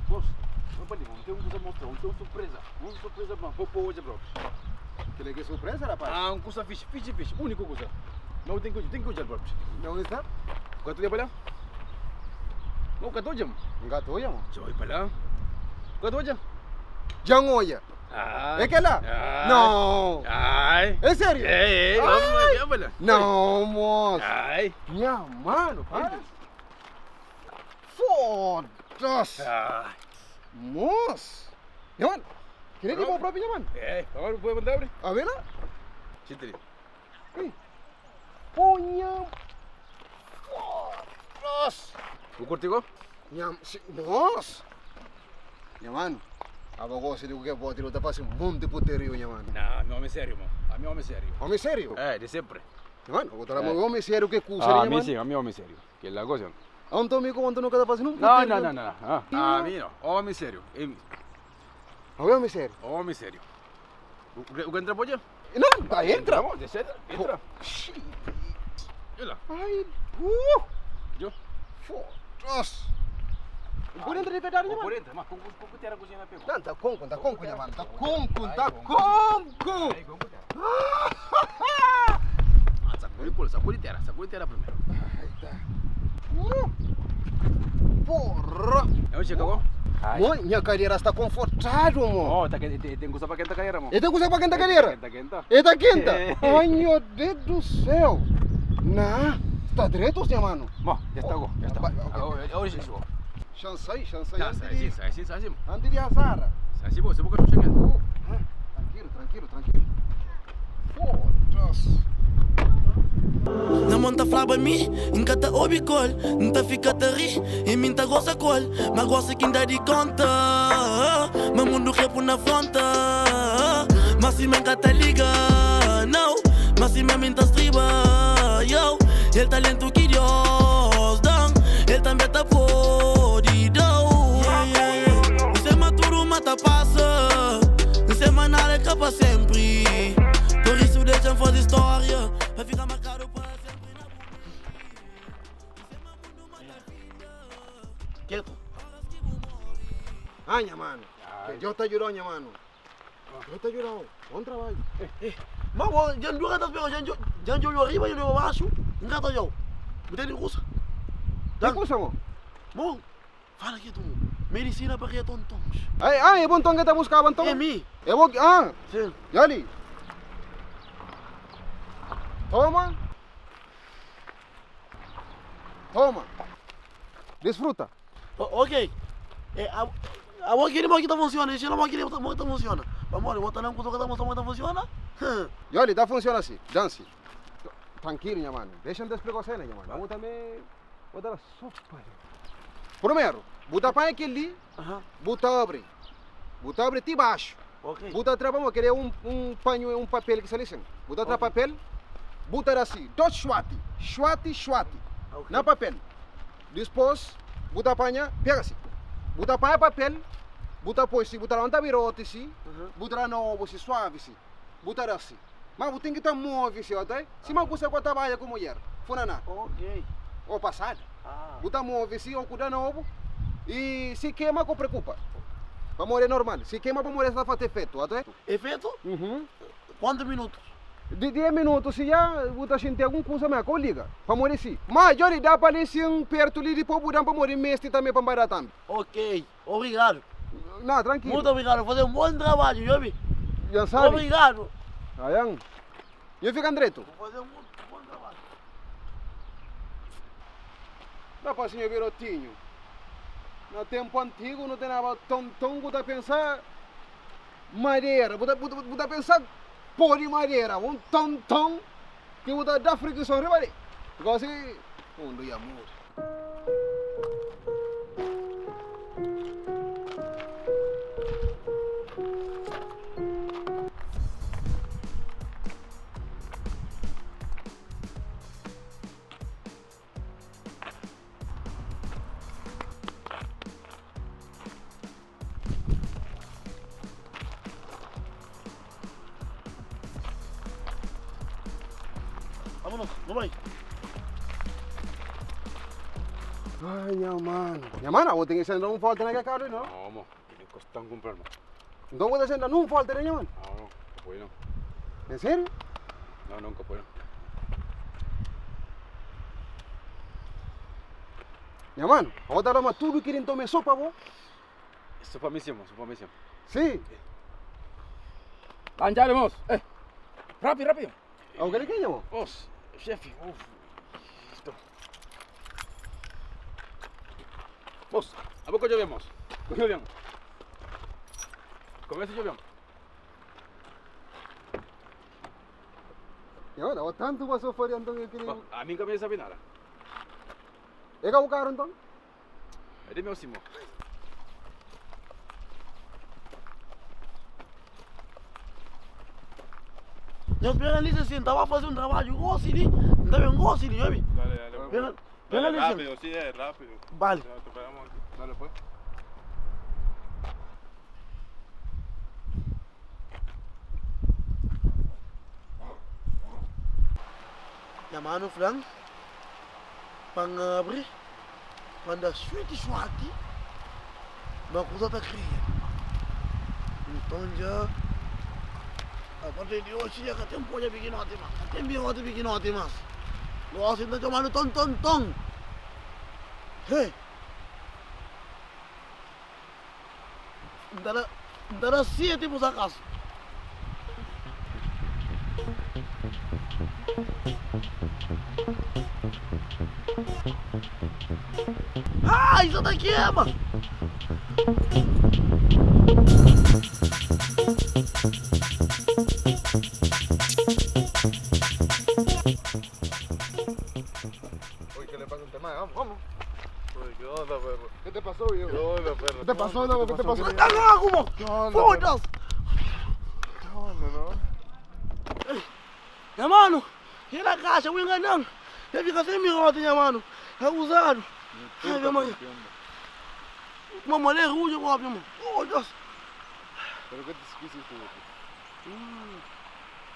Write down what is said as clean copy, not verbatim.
Boss, não pode, vamos ter uma coisa a mostrar, vamos ter uma surpresa. Uma surpresa para hoje, bro. Que é surpresa, rapaz? Ah, uma coisa fixe, única coisa. Não tem que usar, bro. Onde está? Quanto dia para lá? Não, quanto dia? Gatoya, mo. Joy para lá. Quanto dia? Jangoya. Ah. É que lá? Ai. Não. Ai. É sério? Ei, Ai. vamos lá. Não, moço. Ai. Minha mano, para. Foda-se. Ai. Moço. Minha mano. Queria que comprar minha mano. Agora pode mandar abrir? A ver lá? Chitri. Ponha. Foda-se. O cortigo? Nossa. Minha mano. Aba gosta de que pode lutar para um monte de puterio, minha mano. Não, meu homem é sério, mano. A meu homem é sério. Homem sério? De sempre. Minha mano, vou trazer meu homem sério que custa, A minha mim mano. sim, a meu homem é sério. Que ele gosta. Onde amigo, onde nunca está fazendo um Não, puterio? não. A mim não. Homem sério. Homem sério? Homem sério. O que entra pode? Não, tá, entra. Vamos, entra. Olha lá. Ai, Eu? foda-se. Por entrar de verdade, minha Por mano. dentro, mas com que terá a cozinha pegou? Não, tá com, minha mano. Tá com. Sacudi terra primeiro. Ai, tá. Porra. É onde chegou? Mãe, minha cadeira está confortável, mano. Oh, tem coisa para quentar cadeira, mano. E tem coisa para quentar a cadeira? Quenta. E tá quenta? Ai, meu Deus do céu. Não, está direito, minha mano. Bom, já está. Vai, Agora chegou. Chansai. Sai. Antes de azar. Sai, você boca não chega. Tranquilo. Foda-se. Na monta flaba mi, nunca tá obicol, nunca fica tá ri, e minta gosta col, mas gosta quem dá de conta, mas mundo repo na fronta, mas se menca tá liga, não, mas se me minta estriba, yo, ele talento que Deus dá, ele também tá podido, você maturo mata passa, você manada é capa sempre, por isso deixa fazer história, vai ficar marcado para sempre na Quieto. Ai, minha mano. Eu te ajudou, minha mano. Eu te ajudou. Bom trabalho. Mas já não está pegando, já não arriba, já não abaixo, não está já. Você tem curso? Que coisa, mo? Bom, fala aqui tu, medicina para que é tontos. Ai, é bom tom que tá buscando, bom tom? É mim. É bom, Sim. Yali. Toma. Desfruta. Ok. A boa que ele está funciona, se não a que ele está funciona. Vamos, botar não coisa que está funciona. Yali, tá funciona assim. Dance. Tranquilo, minha mano. Deixa eu explicar você, minha mano. Vamos também botar a sopa. Primeiro, botar para aquele, botar abre de baixo. Ok. Botar atrás, vamos querer um paninho e um papel que se lixem. Botar atrás papel, botar assim, dois chwati. Ok. Na papel. Depois, botar panha, pega assim. Botar panha papel, botar pois assim, botar onde virote assim, botar novo assim, suave assim. Botar assim. Mas você tem que estar móvel assim, até. Se não você pode trabalhar com mulher, funaná. Ok. Ou passado. Ah. Botar móvel assim, ou cuidar novo. E se queima, não preocupa. Para morrer normal. Se queima, para morrer, está fazer efeito, até. Efeito? Quantos minutos? De 10 minutos, se já você sentir alguma coisa, mais liga. Para morrer sim. Mas, Johnny, dá para assim perto ali, depois botar para morrer mestre também, para bailar também. Ok. Obrigado. Não, tranquilo. Muito obrigado. Fazer um bom trabalho, Jobi. Já sabe. Obrigado. Ayan. E fica direito. Vou fazer um bom trabalho. Dá para senhor Virotinho. No tempo antigo não tem nada tão você pensar madeira. Você pensar pó de madeira. Um tão que você dá fricção, repare. Igual assim, mundo e amor. Vámonos, vamos aí. Ay, minha mano. Minha mano, vou ter que sender falta naquele carro, não? No, mo. Que me costan comprar, mo. Então vou sender falta, né, minha mano? No, no. Capoi no. Em sério? No, no, capoi no. Minha mano, vou dar uma tudo que não tome sopa, vou? Isso para mim sim, mo. Isso para mim sim. Sim. Lanjale, mos. Rápido, rápido. O que ele quer, irmão? Mos. Chefe. Esto. Mos. A pouco yo vemos. Cogió bien. Comienza yo bien. Minha mano, tanto passou fora, então eu queria... A mí comienza bien nada. É que o carro, então? É de meu sim, mo. Eu pega ali assim, tava fazendo um trabalho, gosto ali, também gosto ali, sabe? Dale, dale. Pega Dale, ali assim. rápido, sí, rápido. Vale. Ya, te esperamos aquí. Dale, pues. Llamando Frank, pang-abri, quando a suíte suati, uma coisa tá criando. Então já, a partir de hoje já que tem polha pequeno até mais, tem bigote pequeno até mais. Nós ainda chamando tom. Hey, dará 7 por acaso. Ah, isso daqui é, mano. Oye, ¿qué le pasa a usted, man? Vamos. Oye, ¿qué onda, perro? ¿Qué te pasó, viejo? ¿Qué onda, perro? ¿Qué te pasó, loco? ¿Qué te pasó? Tá logo, mano. ¿Qué onda, Foda-se. ¿Qué onda, no? Minha mano, e na caixa, o enganando. Ele fica sem mirote, minha mano. É usado. Ai, minha mãe. Uma mulher ruim, meu mano. Oh, Deus. ¿Pero qué te hiciste, loco?